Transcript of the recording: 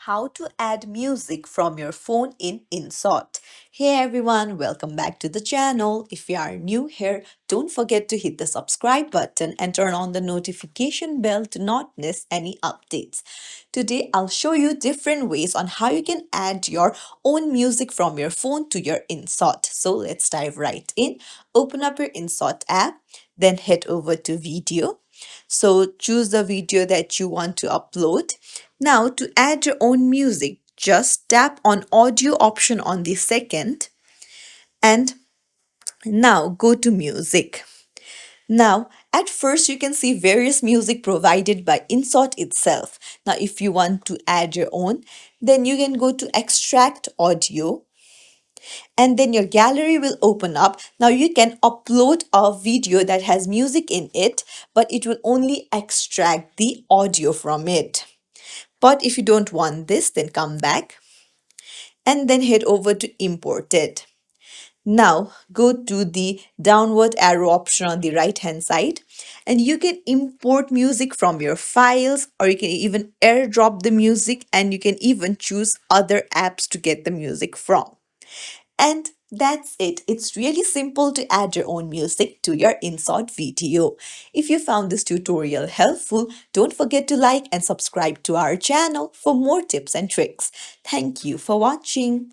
How to add music from your phone in Inshot. Hey everyone, welcome back to the channel. If you are new here, don't forget to hit the subscribe button and turn on the notification bell to not miss any updates. Today I'll show you different ways on how you can add your own music from your phone to your Inshot. So let's dive right in. Open up your Inshot app, then head over to video. So choose the video that you want to upload. Now to add your own music, just tap on audio option on the second and now go to music. Now, at first you can see various music provided by Inshot itself. Now, if you want to add your own, then you can go to extract audio and then your gallery will open up. Now you can upload a video that has music in it, but it will only extract the audio from it. But if you don't want this, then come back and then head over to import it. Now go to the downward arrow option on the right hand side and you can import music from your files, or you can even airdrop the music, and you can even choose other apps to get the music from. And that's it. It's really simple to add your own music to your Inshot video. If you found this tutorial helpful, don't forget to like and subscribe to our channel for more tips and tricks. Thank you for watching.